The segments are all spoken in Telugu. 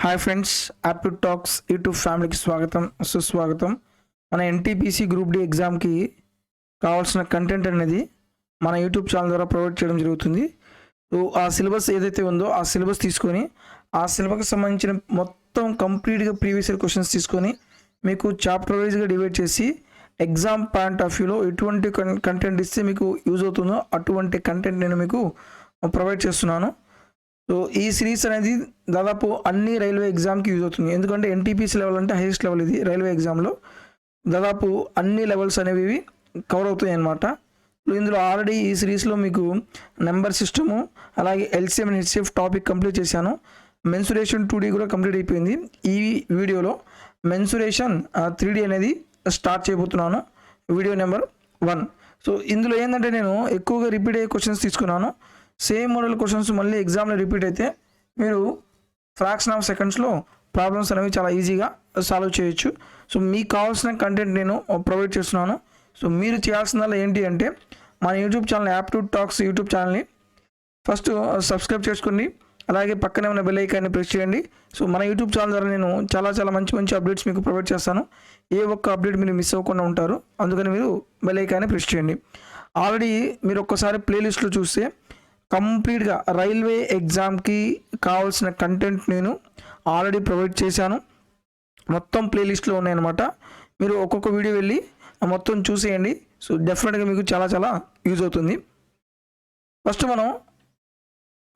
Hi friends, aptitude talks YouTube ఫ్యామిలీకి స్వాగతం సుస్వాగతం. మన ఎన్టీపీసీ గ్రూప్ డి ఎగ్జామ్కి కావాల్సిన కంటెంట్ అనేది మన యూట్యూబ్ ఛానల్ ద్వారా ప్రొవైడ్ చేయడం జరుగుతుంది. సో ఆ సిలబస్ ఏదైతే ఉందో ఆ సిలబస్ తీసుకొని ఆ సిలబస్కి సంబంధించిన మొత్తం కంప్లీట్గా ప్రీవియస్ ఇయర్ క్వశ్చన్స్ తీసుకొని మీకు చాప్టర్ వైజ్గా డివైడ్ చేసి ఎగ్జామ్ పాయింట్ ఆఫ్ వ్యూలో ఎటువంటి కంటెంట్ ఇస్తే మీకు యూజ్ అవుతుందో అటువంటి కంటెంట్ నేను మీకు ప్రొవైడ్ చేస్తున్నాను. సో ఈ సిరీస్ అనేది దాదాపు అన్ని రైల్వే ఎగ్జామ్కి యూజ్ అవుతుంది. ఎందుకంటే ఎన్టీపీసీ లెవెల్ అంటే హైయెస్ట్ లెవెల్. ఇది రైల్వే ఎగ్జామ్లో దాదాపు అన్ని లెవెల్స్ అనేవి కవర్ అవుతాయి అన్నమాట. ఇందులో ఆల్రెడీ ఈ సిరీస్లో మీకు నెంబర్ సిస్టము అలాగే LCM and HCF topic complete చేశాను. మెన్సురేషన్ 2D కూడా కంప్లీట్ అయిపోయింది. ఈ వీడియోలో మెన్సురేషన్ 3D అనేది స్టార్ట్ చేయబోతున్నాను, వీడియో నెంబర్ 1. సో ఇందులో ఏంటంటే నేను ఎక్కువగా రిపీట్ అయ్యే క్వశ్చన్స్ తీసుకున్నాను. సేమ్ మోడల్ క్వశ్చన్స్ మళ్ళీ ఎగ్జామ్లో రిపీట్ అయితే మీరు ఫ్రాక్షన్ ఆఫ్ సెకండ్స్లో ప్రాబ్లమ్స్ అనేవి చాలా ఈజీగా సాల్వ్ చేయొచ్చు. సో మీకు కావాల్సిన కంటెంట్ నేను ప్రొవైడ్ చేస్తున్నాను. సో మీరు చేయాల్సిందల్లా ఏంటి అంటే మన YouTube channel aptitude talks YouTube ఛానల్ని ఫస్ట్ సబ్స్క్రైబ్ చేసుకోండి, అలాగే పక్కనే ఉన్న బెల్ ఐకాన్ని ప్రెస్ చేయండి. సో మన యూట్యూబ్ ఛానల్ ద్వారా నేను చాలా మంచి అప్డేట్స్ మీకు ప్రొవైడ్ చేస్తాను. ఏ ఒక్క అప్డేట్ మీరు మిస్ అవ్వకుండా ఉంటారు, అందుకని మీరు బెల్ ఐకాన్ని ప్రెస్ చేయండి. ఆల్రెడీ మీరు ఒక్కసారి ప్లేలిస్ట్లో చూస్తే కంప్లీట్గా రైల్వే ఎగ్జామ్కి కావాల్సిన కంటెంట్ నేను ఆల్రెడీ ప్రొవైడ్ చేశాను. మొత్తం ప్లేలిస్ట్లో ఉన్నాయన్నమాట. మీరు ఒక్కొక్క వీడియో వెళ్ళి మొత్తం చూసేయండి. సో డెఫినెట్గా మీకు చాలా యూజ్ అవుతుంది. ఫస్ట్ మనం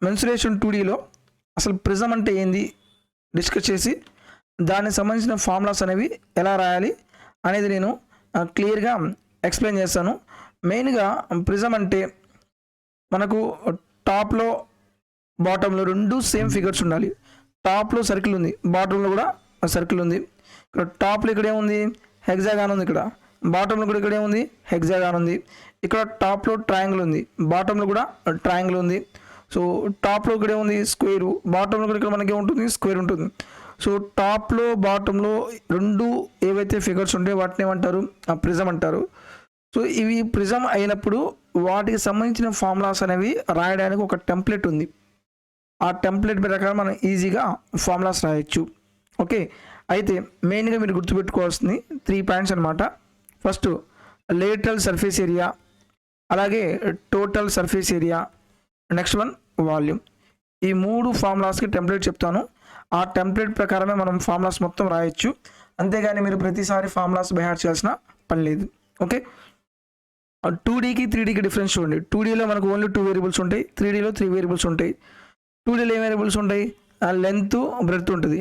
మెన్సురేషన్ 2Dలో అసలు ప్రిజం అంటే ఏంది డిస్కస్ చేసి దానికి సంబంధించిన ఫార్ములాస్ అనేవి ఎలా రాయాలి అనేది నేను క్లియర్గా ఎక్స్ప్లెయిన్ చేస్తాను. మెయిన్గా ప్రిజం అంటే మనకు టాప్లో బాటంలో రెండు సేమ్ ఫిగర్స్ ఉండాలి. టాప్లో సర్కిల్ ఉంది, బాటంలో కూడా సర్కిల్ ఉంది. ఇక్కడ టాప్లో ఇక్కడ ఏముంది, హెగ్జాగాన్ ఉంది. ఇక్కడ బాటంలో కూడా ఇక్కడ ఏముంది, హెగ్జాగాన్ ఉంది. ఇక్కడ టాప్లో ట్రయాంగిల్ ఉంది, బాటంలో కూడా ట్రయాంగిల్ ఉంది. సో టాప్లో ఇక్కడ ఏముంది, స్క్వేరు. బాటంలో కూడా ఇక్కడ మనకి ఏముంటుంది, స్క్వేర్ ఉంటుంది. సో టాప్లో బాటంలో రెండు ఏవైతే ఫిగర్స్ ఉంటాయో వాటిని ఏమంటారు, ప్రిజం అంటారు. సో ఇవి ప్రిజం అయినప్పుడు వాటికి సంబంధించిన ఫార్ములాస్ అనేవి రాయడానికి ఒక టెంప్లెట్ ఉంది. ఆ టెంప్లెట్ ప్రకారం మనం ఈజీగా ఫార్ములాస్ రాయొచ్చు. ఓకే, అయితే మెయిన్గా మీరు గుర్తుపెట్టుకోవాల్సింది 3 పాయింట్స్ అనమాట. ఫస్ట్ లేటరల్ సర్ఫేస్ ఏరియా, అలాగే total surface area, next one volume. ఈ 3 ఫార్ములాస్కి టెంప్లెట్ చెప్తాను. ఆ టెంప్లెట్ ప్రకారమే మనం ఫార్ములాస్ మొత్తం రాయొచ్చు. అంతేగాని మీరు ప్రతిసారి ఫార్ములాస్ బై హార్ట్ చేయాల్సిన పని లేదు. ఓకే, 2Dకి 3Dకి డిఫరెన్స్ చూడండి. 2Dలో మనకు ఓన్లీ 2 వేరియబుల్స్ ఉంటాయి, 3Dలో 3 వేరియబుల్స్ ఉంటాయి. 2Dలో ఏ వేరియబుల్స్ ఉంటాయి, లెంత్ బ్రెడ్త్ ఉంటుంది.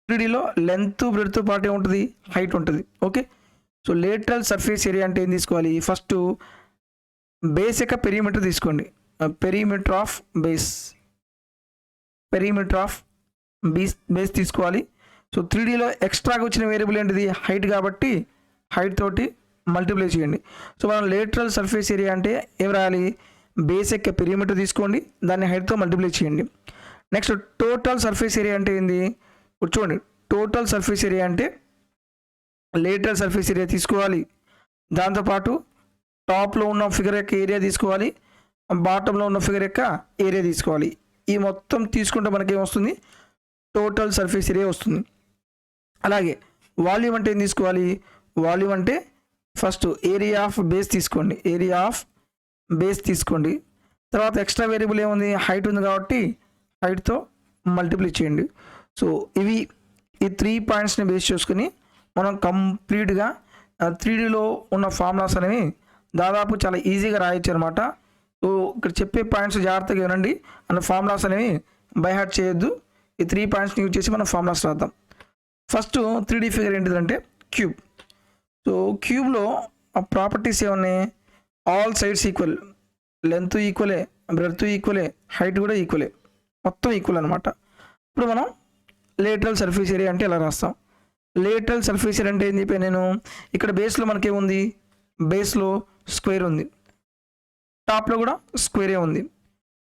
3Dలో లెంత్ బ్రెడ్త్ పాటు ఏముంటుంది, హైట్ ఉంటుంది. Okay, so lateral surface area అంటే ఏం తీసుకోవాలి, ఫస్ట్ బేస్ యొక్క పెరిమీటర్ తీసుకోండి. పెరిమీటర్ ఆఫ్ బేస్ బేస్ తీసుకోవాలి. సో 3Dలో ఎక్స్ట్రాగా వచ్చిన వేరియబుల్ ఏంటిది, హైట్. కాబట్టి హైట్ తోటి మల్టిప్లై చేయండి. సో మనం లేటరల్ సర్ఫేస్ ఏరియా అంటే ఏం రాయాలి, బేస్ యొక్క పెరిమీటర్ తీసుకోండి, దాన్ని హైట్తో మల్టిప్లై చేయండి. నెక్స్ట్ టోటల్ సర్ఫేస్ ఏరియా అంటే ఏంది, చూడండి. టోటల్ సర్ఫేస్ ఏరియా అంటే లేటరల్ సర్ఫేస్ ఏరియా తీసుకోవాలి, దాంతోపాటు టాప్లో ఉన్న ఫిగర్ యొక్క ఏరియా తీసుకోవాలి, బాటంలో ఉన్న ఫిగర్ యొక్క ఏరియా తీసుకోవాలి. ఈ మొత్తం తీసుకుంటే మనకి ఏమొస్తుంది, టోటల్ సర్ఫేస్ ఏరియా వస్తుంది. అలాగే వాల్యూమ్ అంటే ఏం తీసుకోవాలి, వాల్యూమ్ అంటే ఫస్ట్ ఏరియా ఆఫ్ బేస్ తీసుకోండి. తర్వాత ఎక్స్ట్రా వేరియబుల్ ఏముంది, హైట్ ఉంది కాబట్టి హైట్తో మల్టిప్లై చేయండి. సో ఈ 3 పాయింట్స్ని బేస్ చేసుకుని మనం కంప్లీట్గా 3Dలో ఉన్న ఫార్ములాస్ అనేవి దాదాపు చాలా ఈజీగా రాయొచ్చు అనమాట. సో ఇక్కడ చెప్పే పాయింట్స్ జాగ్రత్తగా వినండి, అన్న ఫార్ములాస్ అనేవి బై హార్ట్ చేయొద్దు. ఈ 3 పాయింట్స్ని యూజ్ చేసి మనం ఫార్ములాస్ రాద్దాం. ఫస్ట్ 3D ఫిగర్ ఏంటిదంటే క్యూబ్. సో క్యూబ్లో ఆ ప్రాపర్టీస్ ఏమున్నాయి, ఆల్ సైడ్స్ ఈక్వల్, లెంత్ ఈక్వలే, బ్రెడ్త్ ఈక్వలే, హైట్ కూడా ఈక్వలే, మొత్తం ఈక్వల్ అనమాట. ఇప్పుడు మనం లేటరల్ సర్ఫేస్ ఏరియా అంటే ఎలా రాస్తాం, లేటరల్ సర్ఫేస్ ఏరియా అంటే ఏం చెప్పాను నేను, ఇక్కడ బేస్లో మనకేముంది, బేస్లో స్క్వేర్ ఉంది, టాప్లో కూడా స్క్వేరే ఉంది.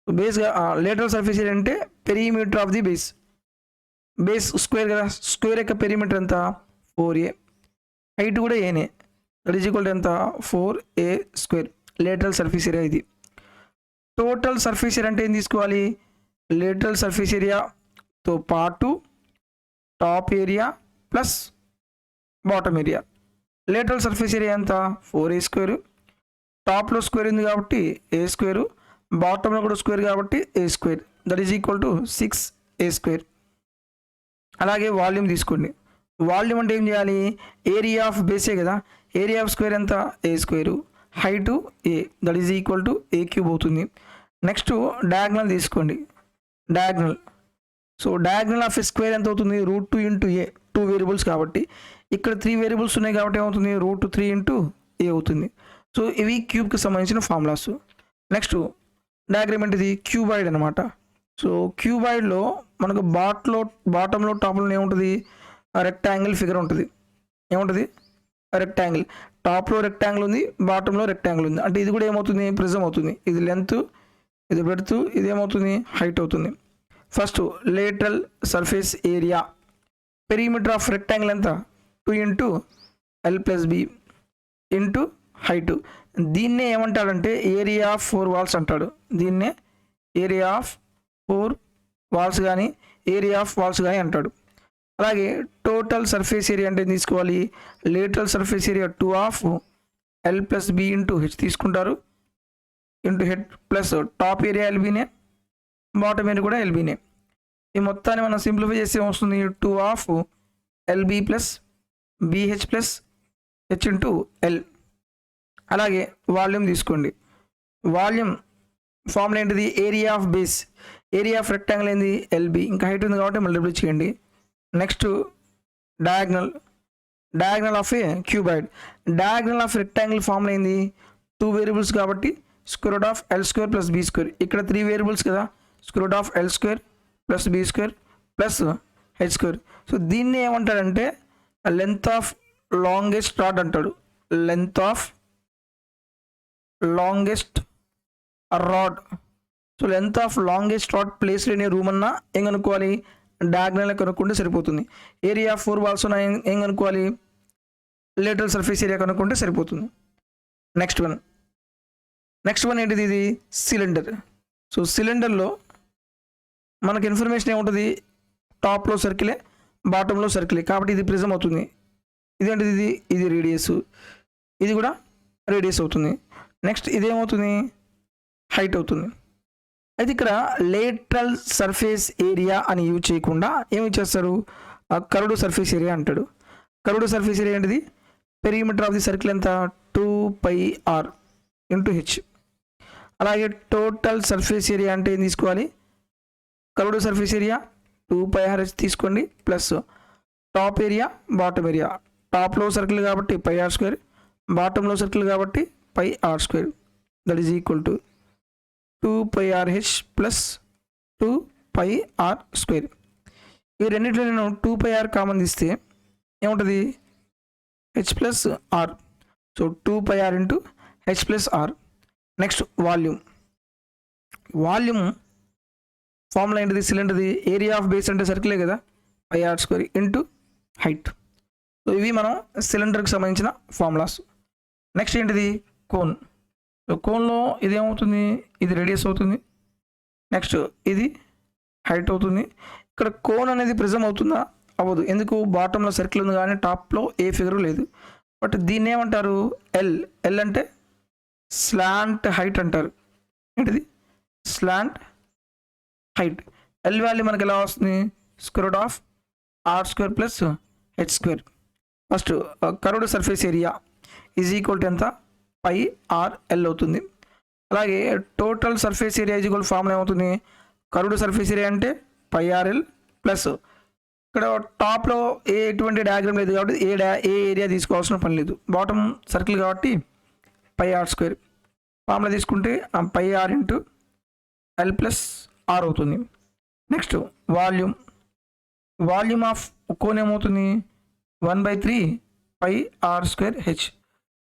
బేస్గా లేటరల్ సర్ఫేస్ ఏరియా అంటే perimeter of the base square కదా, స్క్వేర్ యొక్క పెరిమీటర్ ఎంత, 4A, హైట్ కూడా ఏనే, దట్ ఈజ్ ఈక్వల్ టు ఎంత, 4A square. Lateral surface area ఇది. టోటల్ సర్ఫేస్ ఏరియా అంటే ఏం తీసుకోవాలి, లేటరల్ సర్ఫేస్ ఏరియాతో పాటు top area plus bottom area. Lateral surface area ఎంత 4a స్క్వేర్. టాప్లో స్క్వేర్ ఉంది కాబట్టి ఏ స్క్వేరు, బాటంలో కూడా స్క్వేర్ కాబట్టి a square, that is equal to 6a square. అలాగే వాల్యూమ్ తీసుకోండి. వాల్యూమ్ అంటే ఏం చేయాలి, ఏరియా ఆఫ్ బేసే కదా, ఏరియా ఆఫ్ స్క్వేర్ ఎంత a square, height a, that is equal to a cube అవుతుంది. నెక్స్ట్ డయాగ్నల్ తీసుకోండి. Diagonal, so diagonal of a square ఎంత అవుతుంది, √2 ఇంటూ ఏ, 2 వేరియబుల్స్ కాబట్టి. ఇక్కడ 3 వేరియబుల్స్ ఉన్నాయి కాబట్టి ఏమవుతుంది, √3 ఇంటూ ఏ అవుతుంది. సో ఇవి క్యూబ్కి సంబంధించిన ఫార్ములాస్. నెక్స్ట్ డయాగ్రామ్ ఏంటిది, క్యూబాయిడ్ అనమాట. సో క్యూబాయిడ్లో మనకు బాటంలో టాప్లో ఏముంటుంది, రెక్టాంగిల్ ఫిగర్ ఉంటుంది. ఏముంటుంది, రెక్టాంగిల్. టాప్లో రెక్టాంగిల్ ఉంది, బాటంలో రెక్టాంగిల్ ఉంది. అంటే ఇది కూడా ఏమవుతుంది, ప్రిజం అవుతుంది. ఇది లెంత్, ఇది బ్రెడ్త్, ఇది ఏమవుతుంది, హైట్ అవుతుంది. First lateral surface area, perimeter of rectangle ఎంత 2 into L + B into height. దీన్నే ఏమంటాడంటే ఏరియా ఆఫ్ 4 వాల్స్ అంటాడు. దీన్నే ఏరియా ఆఫ్ 4 వాల్స్ కానీ ఏరియా ఆఫ్ వాల్స్ కానీ అంటాడు. అలాగే టోటల్ సర్ఫేస్ ఏరియా అంటే తీసుకోవాలి, lateral surface area 2 of L + B into H తీసుకుంటారు, into head plus top area ఎల్బీనే, బాటమ్ ఏరియా కూడా ఎల్బీనే. ఈ మొత్తాన్ని మనం సింప్లిఫై చేస్తే వస్తుంది 2 of LB plus BH plus H into L. అలాగే వాల్యూమ్ తీసుకోండి. వాల్యూమ్ ఫార్ములా ఏంటిది, area of base, area of rectangle ఏంది LB, ఇంకా హైట్ ఉంది కాబట్టి మల్టిప్లై చేయండి. Next diagonal of A cuboid, diagonal of rectangle formula ఏంది, 2 వేరియబుల్స్ కాబట్టి square of L² plus B². ఇక్కడ 3 వేరియబుల్స్ కదా, square of L² plus B² plus H². So దీన్ని ఏమంటాడంటే లెంత్ ఆఫ్ లాంగెస్ట్ రాడ్ అంటాడు. Length of longest rod. So length of longest rod place లేని రూమ్ అన్నా ఏం కనుక్కోవాలి, డయాగ్నల్ కనుక్కుంటే సరిపోతుంది. ఏరియా ఆఫ్ 4 వాల్స్ ఉన్నా ఏం కనుక్కోవాలి, లేటరల్ సర్ఫేస్ ఏరియా కనుక్కుంటే సరిపోతుంది. నెక్స్ట్ వన్ ఏంటిది, ఇది సిలిండర్. సో సిలిండర్లో మనకు ఇన్ఫర్మేషన్ ఏముంటుంది, టాప్లో సర్కిలే, బాటంలో సర్కిలే, కాబట్టి ఇది ప్రిజం అవుతుంది. ఇదేంటిది, ఇది రేడియస్, ఇది కూడా రేడియస్ అవుతుంది. నెక్స్ట్ ఇదేమవుతుంది, హైట్ అవుతుంది. అయితే ఇక్కడ లేటరల్ సర్ఫేస్ ఏరియా అని యూజ్ చేయకుండా ఏమి చేస్తారు, కర్వ్డ్ సర్ఫేస్ ఏరియా అంటాడు. కర్వ్డ్ సర్ఫేస్ ఏరియా ఏంటిది, పెరిమీటర్ ఆఫ్ ది సర్కిల్ ఎంత 2πr ఇంటూ హెచ్. అలాగే టోటల్ సర్ఫేస్ ఏరియా అంటే ఏం తీసుకోవాలి, కర్వ్డ్ సర్ఫేస్ ఏరియా 2πr తీసుకోండి plus top area bottom area. టాప్లో సర్కిల్ కాబట్టి πr², బాటంలో సర్కిల్ కాబట్టి πr², that is equal to 2πrh plus 2πr². ఈ రెండింటిలో నేను 2πr కామన్ తీస్తే ఏముంటుంది, h plus are. So 2πr into h plus r. Next volume formula ఏంటిది, సిలిండర్ది, ఏరియా ఆఫ్ బేస్ అంటే సర్కిలే కదా, πr² ఇంటూ హైట్. సో ఇవి మనం సిలిండర్కి సంబంధించిన ఫార్ములాస్. నెక్స్ట్ ఏంటిది, కోన్. సో కోన్లో ఇది ఏమవుతుంది, ఇది రేడియస్ అవుతుంది. నెక్స్ట్ ఇది హైట్ అవుతుంది. ఇక్కడ కోన్ అనేది ప్రిజం అవుతుందా, అవ్వదు. ఎందుకు, బాటంలో సర్కిల్ ఉంది కానీ టాప్లో ఏ ఫిగర్ లేదు. బట్ దీన్ని ఏమంటారు, ఎల్ అంటే స్లాంట్ హైట్ అంటారు. ఏంటిది, స్లాంట్ హైట్. ఎల్ వాల్యూ మనకి ఎలా వస్తుంది, square of r² plus h². First curved surface area is equal to ఎంత, πrl అవుతుంది. అలాగే total surface area is equal formula ఏమవుతుంది, కర్వ్డ్ సర్ఫేస్ ఏరియా అంటే πrl ప్లస్ ఇక్కడ టాప్లో ఎటువంటి డయాగ్రామ్ లేదు కాబట్టి ఏ ఏరియా తీసుకోవాల్సిన పని లేదు. బాటమ్ సర్కిల్ కాబట్టి πr². ఫార్ములా తీసుకుంటే πr into l plus r అవుతుంది. నెక్స్ట్ వాల్యూమ్ ఆఫ్ కోన్ ఏమవుతుంది, 1/3 πr²h,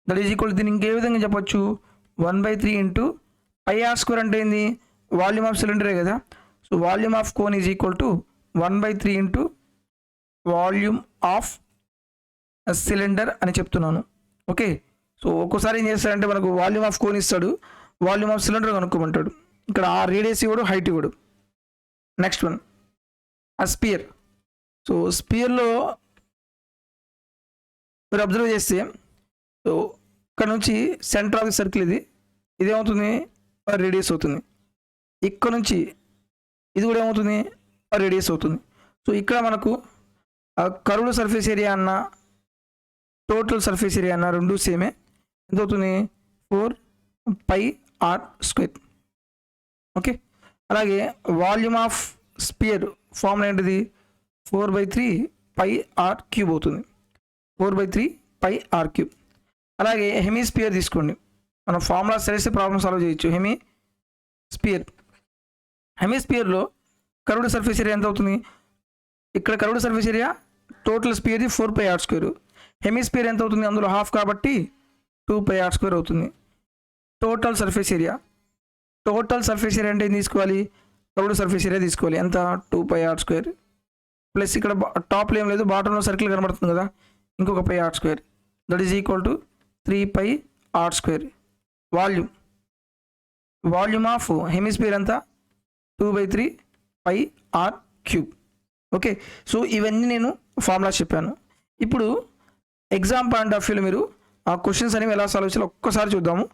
దట్ ఈజ్ ఈక్వల్. దీన్ని ఇంకే విధంగా చెప్పొచ్చు, 1/3 ఇంటూ πr² అంటే ఏంది, వాల్యూమ్ ఆఫ్ సిలిండరే కదా. So volume of cone is equal to 1/3 into volume of cylinder అని చెప్తున్నాను. ఓకే, సో ఒక్కోసారి ఏం చేస్తాడంటే మనకు వాల్యూమ్ ఆఫ్ కోన్ ఇస్తాడు, వాల్యూమ్ ఆఫ్ సిలిండర్ కనుక్కోమంటాడు. ఇక్కడ ఆ రేడియస్ ఇవ్వడు, హైట్ ఇవ్వడు. Next one, sphere. సో స్పియర్లో మీరు అబ్జర్వ్ చేస్తే, సో ఇక్కడ నుంచి సెంటర్ ఆఫ్ ది సర్కిల్ ఇదేమవుతుంది, రేడియస్ అవుతుంది. ఇక్కడ నుంచి ఇది కూడా ఏమవుతుంది, రేడియస్ అవుతుంది. సో ఇక్కడ మనకు కర్వ్డ్ సర్ఫేస్ ఏరియా అన్న టోటల్ సర్ఫేస్ ఏరియా అన్న రెండు సేమే. ఎంత అవుతుంది, 4πr². ఓకే, అలాగే వాల్యూమ్ ఆఫ్ స్పియర్ ఫార్ములా ఏంటిది, 4/3πr³ అవుతుంది. 4/3πr³. అలాగే హెమిస్పియర్ తీసుకోండి, మనం ఫార్ములా తెలిస్తే ప్రాబ్లమ్ సాల్వ్ చేయొచ్చు. హెమిస్పియర్లో కర్వ్డ్ సర్ఫేస్ ఏరియా ఎంత అవుతుంది, ఇక్కడ కర్వ్డ్ సర్ఫేస్ ఏరియా టోటల్ స్పియర్ది 4πr². హెమిస్పియర్ ఎంత అవుతుంది, అందులో హాఫ్ కాబట్టి 2πr² అవుతుంది. టోటల్ సర్ఫేస్ ఏరియా అంటే ఏం తీసుకోవాలి, కర్వ్డ్ సర్ఫేస్ ఏరియా తీసుకోవాలి. ఎంత, 2πr². ప్లస్ ఇక్కడ టాప్లో ఏం లేదు, బాటంలో సర్కిల్ కనబడుతుంది కదా, ఇంకొక πr². That is equal to 3πr². Volume of hemisphere ఎంత, 2/3πr³. ఓకే, సో ఇవన్నీ నేను ఫార్ములా చెప్పాను. ఇప్పుడు ఎగ్జామ్ పాయింట్ ఆఫ్ వ్యూలో మీరు ఆ క్వశ్చన్స్ అనేవి ఎలా సాల్వ్ చేయాలో ఒక్కసారి చూద్దాము.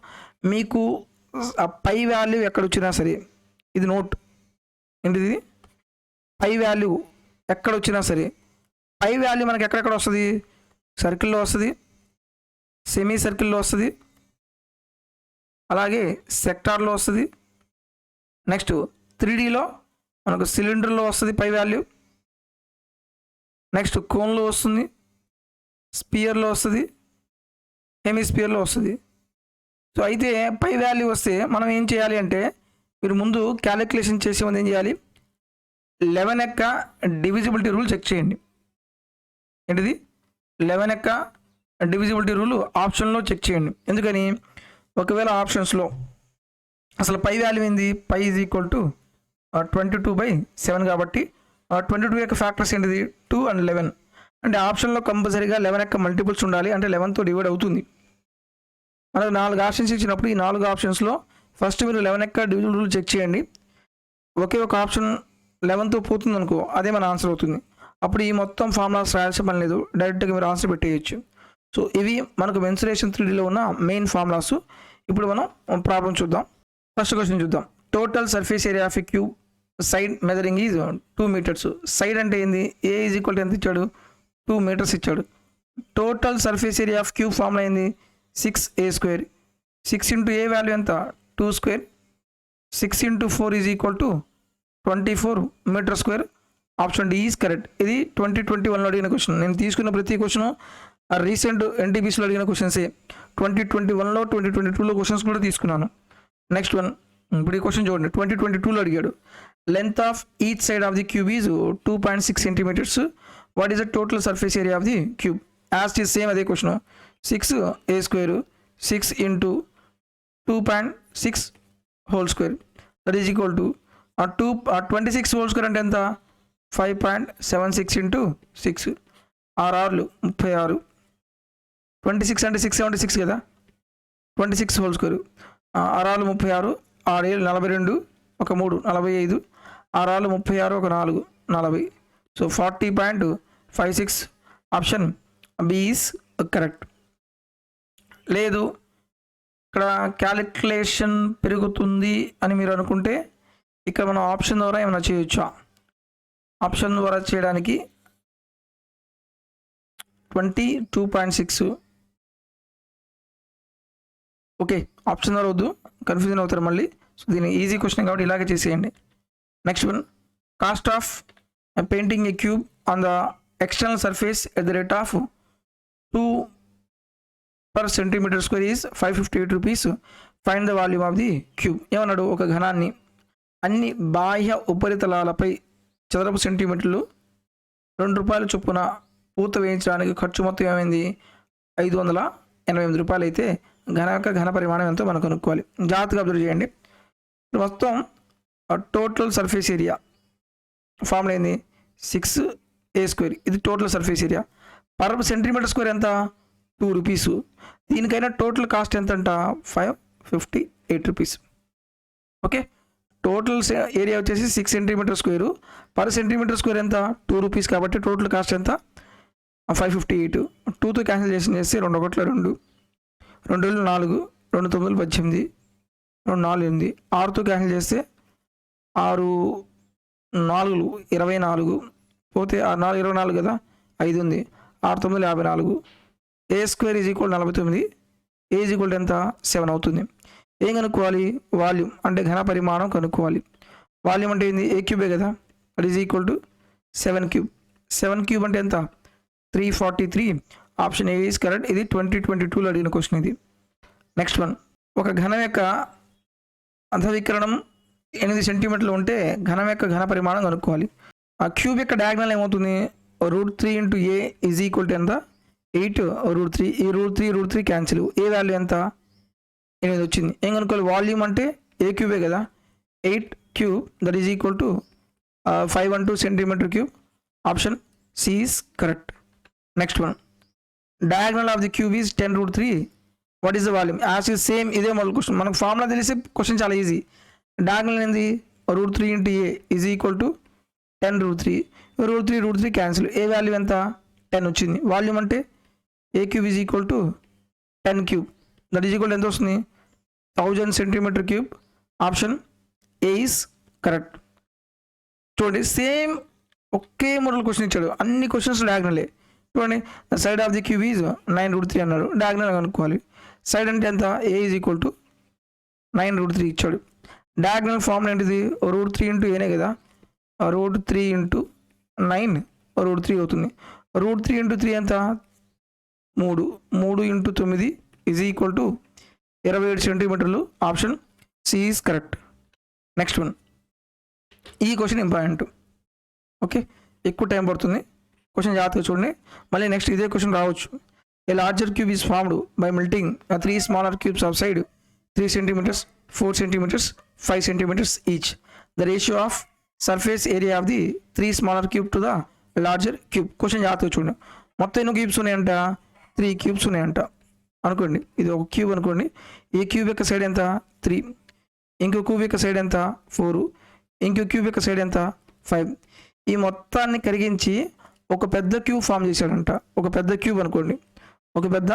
మీకు ఆ పై వాల్యూ ఎక్కడ వచ్చినా సరే, ఇది నోట్ ఏంటిది, పై వాల్యూ ఎక్కడ వచ్చినా సరే, పై వాల్యూ మనకి ఎక్కడెక్కడ వస్తుంది, సర్కిల్లో వస్తుంది, సెమీ సర్కిల్లో వస్తుంది, అలాగే సెక్టార్లో వస్తుంది, నెక్స్ట్ 3Dలో మనకు సిలిండర్లో వస్తుంది పై వాల్యూ, నెక్స్ట్ కోన్లో వస్తుంది, స్పియర్లో వస్తుంది, హెమిస్పియర్లో వస్తుంది. సో అయితే పై వాల్యూ వస్తే మనం ఏం చేయాలి అంటే, మీరు ముందు క్యాలిక్యులేషన్ చేసే ముందు ఏం చేయాలి, 11 యొక్క డివిజిబిలిటీ రూల్ చెక్ చేయండి. ఏంటిది, 11 యొక్క డివిజిబిలిటీ రూల్ ఆప్షన్లో చెక్ చేయండి. ఎందుకని, ఒకవేళ ఆప్షన్స్లో అసలు పై వాల్యూ ఏంది, పై ఈజ్ ఈక్వల్ టు 22/7 కాబట్టి 22 యొక్క ఫ్యాక్టర్స్ ఏంటిది, 2 and 11. అంటే ఆప్షన్లో కంపల్సరీగా 11 యొక్క మల్టిపుల్స్ ఉండాలి, అంటే 11తో డివైడ్ అవుతుంది. మనకు 4 ఆప్షన్స్ ఇచ్చినప్పుడు ఈ 4 ఆప్షన్స్లో ఫస్ట్ మీరు 11 యొక్క డివిజన్ రూల్ చెక్ చేయండి. ఒకే ఒక ఆప్షన్ 11తో పోతుంది అనుకో, అదే మన ఆన్సర్ అవుతుంది. అప్పుడు ఈ మొత్తం ఫార్ములాస్ రాయాల్సిన పని లేదు, డైరెక్ట్గా మీరు ఆన్సర్ పెట్టేయచ్చు. సో ఇవి మనకు మెన్సురేషన్ 3Dలో ఉన్న మెయిన్ ఫార్ములాస్. ఇప్పుడు మనం ప్రాబ్లం చూద్దాం. ఫస్ట్ క్వశ్చన్ చూద్దాం. Total surface area of a cube, side measuring is 2 meters. Side అంటే ఏంది, ఏ ఈజ్ ఈక్వల్ టు ఎంత ఇచ్చాడు, 2 meters ఇచ్చాడు. Total surface area of cube formula ఏంది, 6a². 6 ఇంటూ ఏ వాల్యూ ఎంత, 2². 6 into 4 is equal to 24 m². Option d is correct. ఇది 2021లో అడిగిన క్వశ్చన్. నేను తీసుకున్న ప్రతి క్వశ్చన్ రీసెంట్ ఎన్టీపీసీలో అడిగిన క్వశ్చన్సే. 2021లో 2022లో క్వశ్చన్స్ కూడా తీసుకున్నాను. నెక్స్ట్ వన్, ఇప్పుడు ఈ క్వశ్చన్ చూడండి. 2022లో అడిగాడు, length of each side of the cube is 2.6 centimeters. What is the total surface area of the cube? As it is same అదే question. 6a², 6 into 2.6 whole square, that is equal to 26 whole square అంటే ఎంత, 5.76 into 6. 6 36. 26 అంటే 676 కదా, 26 whole square. 6 36, 6 42, 1 3 45, 6 36, 1 4 40. So 40.56. Option b is correct. లేదు ఇక్కడ క్యాలిక్యులేషన్ పెరుగుతుంది అని మీరు అనుకుంటే ఇక్కడ మనం ఆప్షన్ ద్వారా ఏమైనా చేయొచ్చా? ఆప్షన్ ద్వారా చేయడానికి 22.6. ఓకే, ఆప్షన్ ద్వారా వద్దు, కన్ఫ్యూజన్ అవుతారు మళ్ళీ. సో దీని ఈజీ క్వశ్చన్ కాబట్టి ఇలాగే చేసేయండి. Next one, cost of painting A cube on the external surface at the rate of 2 per centimeter square is 558 rupees. Find the volume of the cube. ఏమన్నాడు, ఒక ఘనాన్ని అన్ని బాహ్య ఉపరితలాలపై చదరపు సెంటీమీటర్లు 2 రూపాయల చొప్పున పూత వేయించడానికి ఖర్చు మొత్తం ఏమైంది, 588 రూపాయలు అయితే ఘన పరిమాణం ఎంతో మనం కనుక్కోవాలి. జాగ్రత్తగా అబ్జర్వ్ చేయండి. మొత్తం టోటల్ సర్ఫేస్ ఏరియా ఫార్ములా ఏంది, 6a². ఇది total surface area. Per centimetre square ఎంత, 2 rupees. దీనికైనా టోటల్ కాస్ట్ ఎంత అంట, 558 rupees. ఓకే, టోటల్ ఏరియా వచ్చేసి 6 centimetre square. Per centimetre square ఎంత 2 రూపీస్ కాబట్టి టోటల్ కాస్ట్ ఎంత 558. 2తో క్యాన్సిల్ చేస్తే 2 1 2, 2 4, 2 9 18, 2 4 8, 6తో క్యాన్సిల్ చేస్తే 6 4 24, పోతే 6 4 24 కదా, 5 ఉంది, 6 9 54. A square is equal 49, a is equal ఎంత 7 అవుతుంది. ఏం కనుక్కోవాలి? వాల్యూమ్ అంటే ఘన పరిమాణం కనుక్కోవాలి. వాల్యూమ్ అంటే ఏంది? ఏ క్యూబే కదా, అది is equal to 7 cube. 7 cube అంటే ఎంత 343. Option a is correct. ఇది 2022లో అడిగిన క్వశ్చన్ ఇది. నెక్స్ట్ వన్, ఒక ఘనం యొక్క అధవికరణం 8 సెంటీమీటర్లు ఉంటే ఘనం యొక్క ఘన పరిమాణం కనుక్కోవాలి. ఆ క్యూబ్ యొక్క డయాగ్నల్ ఏమవుతుంది? √3 × a ఈజ్ ఈక్వల్ టు ఎంత 8 √3. ఈ √3 క్యాన్సిల్. ఏ వాల్యూ ఎంత 8 వచ్చింది. ఏం కనుక్కోవాలి? వాల్యూమ్ అంటే ఏ క్యూబే కదా, 8 cube that is equal to 512 centimetre cube. Option c is correct. Next one, diagonal of the cube is 10 √3. What is the volume? As is same. ఇదే మొదలు క్వశ్చన్. మనకు ఫార్ములా తెలిస్తే క్వశ్చన్ చాలా ఈజీ. డయాగ్నల్ ఏంది? √3 × a is equal to 10 √3. √3 cancel. A value ఎంత 10 వచ్చింది. వాల్యూమ్ అంటే a cube is equal to 10 cube that is equal ఎంత వస్తుంది 1000 centimeter cube. Option a is correct. చూడండి, సేమ్ ఒకే మోడల్ క్వశ్చన్ ఇచ్చాడు. అన్ని క్వశ్చన్స్ డయాగ్నలే. చూడండి, side of the cube is 9 √3 అన్నారు. డయాగ్నల్ కనుక్కోవాలి. సైడ్ అంటే ఎంత? ఏ ఈజ్ ఈక్వల్ టు 9 √3 ఇచ్చాడు. డయాగ్నల్ ఫార్ములా ఏంటిది? √3 × ఏనే కదా, √3 × 9 √3 అవుతుంది. √3 × 3 ఎంత 3. 3 × 9 ఈజ్ ఈక్వల్ టు 27 సెంటీమీటర్లు. Option c is correct. Next one, ఈ క్వశ్చన్ ఇంపార్టెంట్. ఓకే, ఎక్కువ టైం పడుతుంది. క్వశ్చన్ జాగ్రత్తగా చూడండి. మళ్ళీ నెక్స్ట్ ఇదే క్వశ్చన్ రావచ్చు. A larger cube is formed by melting 3 smaller cubes of side 3 centimetres, 4 centimetres, 5 centimetres each. The ratio of surface area of the 3 smaller cube to the larger cube. Question జాగ్రత్తగా చూడండి. మొత్తం ఎన్ని క్యూబ్స్ ఉన్నాయంట? 3 క్యూబ్స్ ఉన్నాయంట అనుకోండి. ఇది ఒక క్యూబ్ అనుకోండి. ఈ క్యూబ్ యొక్క సైడ్ ఎంత 3, ఇంకో క్యూబ్ యొక్క సైడ్ ఎంత 4, ఇంకో క్యూబ్ యొక్క సైడ్ ఎంత 5. ఈ మొత్తాన్ని కరిగించి ఒక పెద్ద క్యూబ్ ఫామ్ చేశాడంట. ఒక పెద్ద క్యూబ్ అనుకోండి. ఒక పెద్ద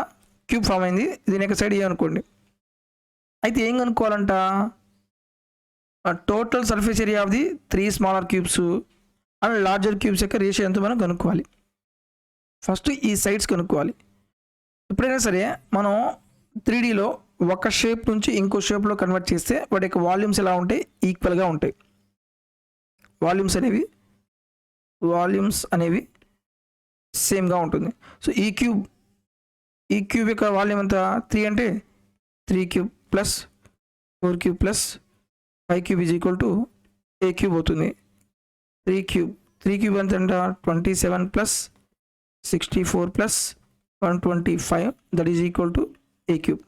క్యూబ్ ఫామ్ అయింది. దీని యొక్క సైడ్ ఏ అనుకోండి. అయితే ఏం కనుక్కోవాలంట? Total surface area of the 3 smaller cubes and larger cubes యొక్క రేషియో ఎంతో మనం కనుక్కోవాలి. ఫస్ట్ ఈ సైడ్స్ కనుక్కోవాలి. ఎప్పుడైనా సరే మనం 3Dలో ఒక షేప్ నుంచి ఇంకో షేప్లో కన్వర్ట్ చేస్తే వాటి యొక్క వాల్యూమ్స్ ఎలా ఉంటాయి? ఈక్వల్గా ఉంటాయి. వాల్యూమ్స్ అనేవి సేమ్గా ఉంటుంది. సో ఈ క్యూబ్ యొక్క వాల్యూమ్ ఎంత 3 అంటే 3 cube plus 4 cube plus 5 cube is equal to a cube అవుతుంది. 3 క్యూబ్ ఎంత అంట 27 plus 64 plus 125 that is equal to a cube.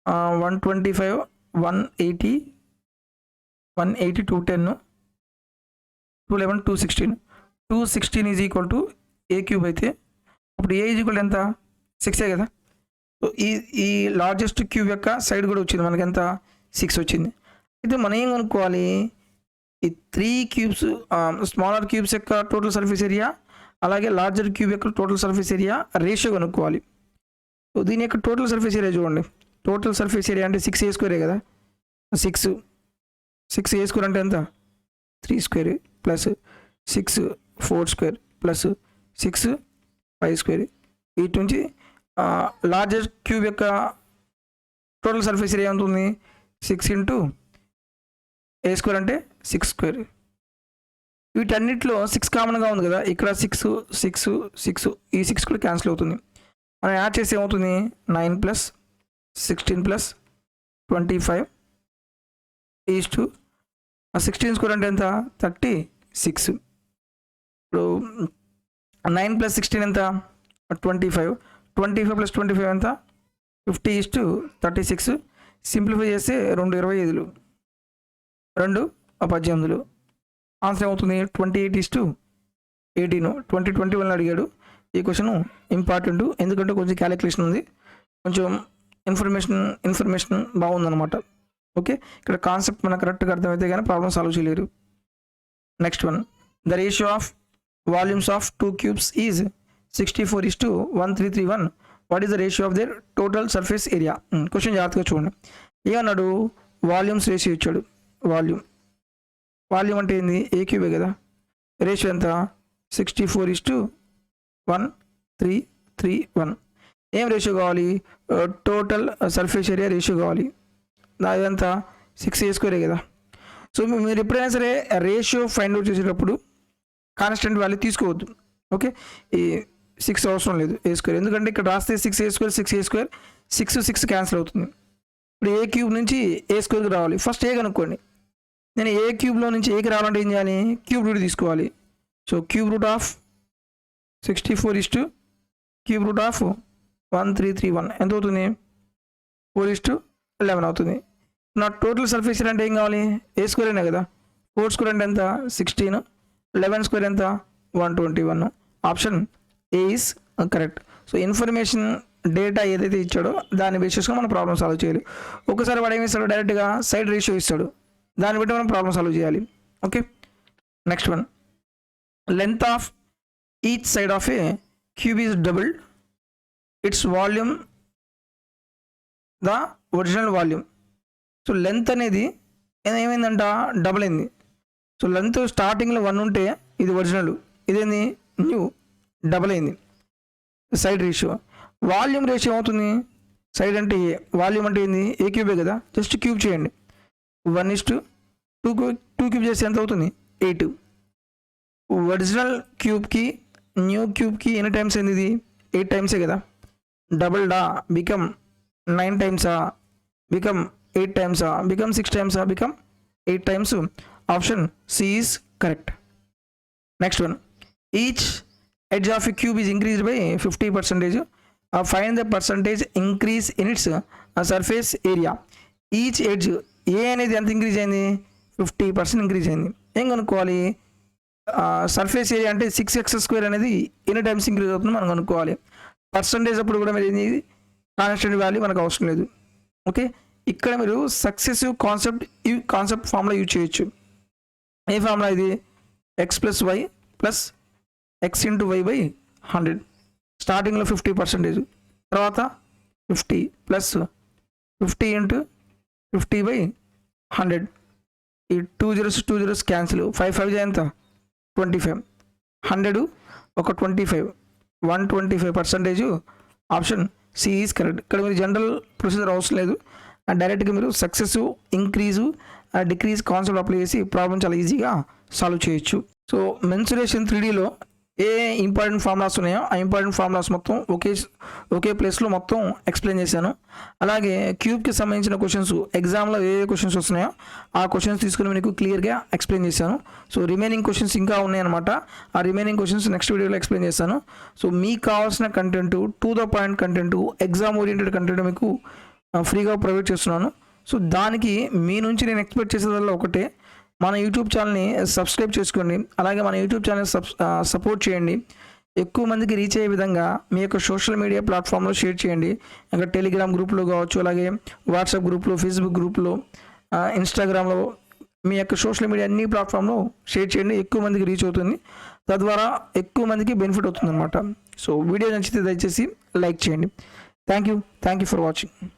125 180 210 211 216 216 is equal to a cube అయితే అప్పుడు ఏ ఈజ్ ఈక్వల్ ఎంత 6 కదా. సో ఈ లార్జెస్ట్ క్యూబ్ యొక్క సైడ్ కూడా వచ్చింది మనకి ఎంత 6 వచ్చింది. అయితే మనం ఏం కనుక్కోవాలి? ఈ 3 క్యూబ్స్ స్మాలర్ క్యూబ్స్ యొక్క టోటల్ సర్ఫేస్ ఏరియా అలాగే లార్జర్ క్యూబ్ యొక్క టోటల్ సర్ఫేస్ ఏరియా రేషియో కనుక్కోవాలి. సో దీని యొక్క టోటల్ సర్ఫేస్ ఏరియా చూడండి. టోటల్ సర్ఫేస్ ఏరియా అంటే 6a² కదా. 6a² అంటే ఎంత 3² ప్లస్ 6 4² ప్లస్ 6 5². వీటి నుంచి లార్జర్ క్యూబ్ యొక్క టోటల్ సర్ఫేస్ ఏరియా ఎంత ఉంది 6 × a² అంటే 6². వీటన్నిటిలో 6 కామన్గా ఉంది కదా. ఇక్కడ 6 6 6 ఈ 6 కూడా క్యాన్సిల్ అవుతుంది. మనం యాడ్ చేస్తే ఏమవుతుంది 9 ప్లస్ 16 ప్లస్ 25 ఈస్టు 16² అంటే ఎంత 36. ఇప్పుడు 9 ప్లస్ 16 ఎంత 25 ప్లస్ 25 ఎంత 50:36. సింప్లిఫై చేస్తే 2 25 2 18. ఆన్సర్ ఏమవుతుంది 28:18. 2021 అడిగాడు. ఈ క్వశ్చన్ ఇంపార్టెంట్ ఎందుకంటే కొంచెం క్యాలిక్యులేషన్ ఉంది, కొంచెం ఇన్ఫర్మేషన్ బాగుందన్నమాట. ఓకే, ఇక్కడ కాన్సెప్ట్ మనకు కరెక్ట్గా అర్థమైతే కానీ ప్రాబ్లమ్ సాల్వ్ చేయలేరు. Next one, the ratio of volumes of 2 cubes is 64:1331. What is the ratio of their total surface area? Question జాగ్రత్తగా చూడండి. ఏమన్నాడు, వాల్యూమ్స్ రేషియో ఇచ్చాడు. వాల్యూమ్ అంటే ఏంది, ఏ క్యూబే కదా. రేషియో ఎంత, 64:1331. ఏం రేషియో కావాలి, టోటల్ సర్ఫేస్ ఏరియా రేషియో కావాలి. అదంతా 6a² కదా. సో మీరు ఎప్పుడైనా సరే రేషియో ఫైండ్ అవుట్ చేసేటప్పుడు కాన్స్టెంట్ వాల్యూ తీసుకోవద్దు. ఓకే, ఈ 6 అవసరం లేదు, a². ఎందుకంటే ఇక్కడ రాస్తే 6a² 6 క్యాన్సిల్ అవుతుంది. ఇప్పుడు ఏ క్యూబ్ నుంచి a² రావాలి. ఫస్ట్ ఏ కనుక్కోండి. నేను ఏ క్యూబ్లో నుంచి ఏకి రావాలంటే ఏం చేయాలి, క్యూబ్ రూట్ తీసుకోవాలి. సో క్యూబ్ రూట్ ఆఫ్ 64:1331 ఎంత అవుతుంది, 4:11 అవుతుంది. నా టోటల్ సర్ఫేస్ అంటే ఏం కావాలి, a² అయినా కదా. 4² అంటే ఎంత, 16. 11² ఎంత, 121. Option A is correct. So information data ఏదైతే ఇచ్చాడో దాన్ని బేస్ చేసుకొని మనం ప్రాబ్లమ్ సాల్వ్ చేయాలి. ఒకసారి వాడు ఏమి ఇస్తాడు, డైరెక్ట్గా సైడ్ రేషియో ఇస్తాడు, దాన్ని బట్టి మనం ప్రాబ్లమ్ సాల్వ్ చేయాలి. Okay, next one, length of each side of A cube is doubled it's volume the original volume. So length అనేది ఏమైందంట, డబుల్ అయింది. సో లెంత్ స్టార్టింగ్లో 1 ఉంటే ఇది ఒరిజినల్, ఇదేంది న్యూ, డబుల్ అయింది. సైడ్ రేషియో, వాల్యూమ్ రేషియో అవుతుంది. సైడ్ అంటే ఏ, వాల్యూమ్ అంటే ఏంది, ఏ క్యూబే కదా. జస్ట్ క్యూబ్ చేయండి. 1:2 క్యూబ్ చేస్తే ఎంత అవుతుంది, 8. ఒరిజినల్ క్యూబ్కి న్యూ క్యూబ్కి ఎన్ని టైమ్స్ అయింది, ఇది 8 టైమ్సే కదా. డబుల్డా, బికమ్ 9 టైమ్సా, బికమ్ 8 టైమ్సా, బికమ్ 6 టైమ్సా, become 8 times. Option c is correct. Next one, each edge of a cube is increased by 50%. Find the percentage increase in its surface area. Each edge ఏ అనేది ఎంత ఇంక్రీజ్ అయింది, 50% ఇంక్రీజ్ అయింది. ఏం కనుక్కోవాలి, సర్ఫేస్ ఏరియా అంటే 6x² అనేది ఎన్ని టైమ్స్ ఇంక్రీజ్ అవుతుందో మనం కనుక్కోవాలి. పర్సంటేజ్ అప్పుడు కూడా మీరు ఏంది, కాన్స్టెంట్ వాల్యూ మనకు అవసరం లేదు. ఓకే, ఇక్కడ మీరు సక్సెసివ్ కాన్సెప్ట్ ఫార్ములా యూజ్ చేయొచ్చు. ఏ ఫార్ములా ఇది, x+y ప్లస్ x × y/100. స్టార్టింగ్లో 50%, తర్వాత 50 ప్లస్ 50 × 50/100. ఈ 2 zeros క్యాన్సిల్, 5 5 ఎంత, 25. 100 ఒక 25, 125%. Option c is correct. ఇక్కడ మీరు జనరల్ ప్రొసీజర్ అవసరం లేదు, డైరెక్ట్గా మీరు successive, increase, decrease concept apply చేసి ప్రాబ్లం చాలా ఈజీగా సాల్వ్ చేయొచ్చు. సో మెన్సురేషన్ 3Dలో ఏ ఇంపార్టెంట్ ఫార్ములాస్ ఉన్నాయో ఆ ఇంపార్టెంట్ ఫార్ములాస్ మొత్తం ఒకే ప్లేస్లో మొత్తం ఎక్స్ప్లెయిన్ చేశాను. అలాగే క్యూబ్కి సంబంధించిన క్వశ్చన్స్ ఎగ్జామ్లో ఏ క్వశ్చన్స్ వస్తున్నాయో ఆ క్వశ్చన్స్ తీసుకుని మీకు క్లియర్గా ఎక్స్ప్లెయిన్ చేశాను. సో రిమైనింగ్ క్వశ్చన్స్ ఇంకా ఉన్నాయన్నమాట. ఆ రిమైనింగ్ క్వశ్చన్స్ నెక్స్ట్ వీడియోలో ఎక్స్ప్లెయిన్ చేస్తాను. సో మీకు కావాల్సిన content, to the point content, exam oriented content మీకు ఫ్రీగా ప్రొవైడ్ చేస్తున్నాను. సో దానికి మీ నుంచి నేను ఎక్స్పెక్ట్ చేసేదల్లా ఒకటే, మన యూట్యూబ్ ఛానల్ని సబ్స్క్రైబ్ చేసుకోండి. అలాగే మన యూట్యూబ్ ఛానల్ సపోర్ట్ చేయండి. ఎక్కువ మందికి రీచ్ అయ్యే విధంగా మీ యొక్క సోషల్ మీడియా ప్లాట్ఫామ్లో షేర్ చేయండి. ఇంకా టెలిగ్రామ్ గ్రూప్లో కావచ్చు, అలాగే వాట్సాప్ గ్రూప్లో, ఫేస్బుక్ గ్రూప్లో, ఇన్స్టాగ్రామ్లో, మీ యొక్క సోషల్ మీడియా అన్ని ప్లాట్ఫామ్లో షేర్ చేయండి. ఎక్కువ మందికి రీచ్ అవుతుంది, తద్వారా ఎక్కువ మందికి బెనిఫిట్ అవుతుంది అనమాట. సో వీడియో నచ్చితే దయచేసి లైక్ చేయండి. Thank you for watching.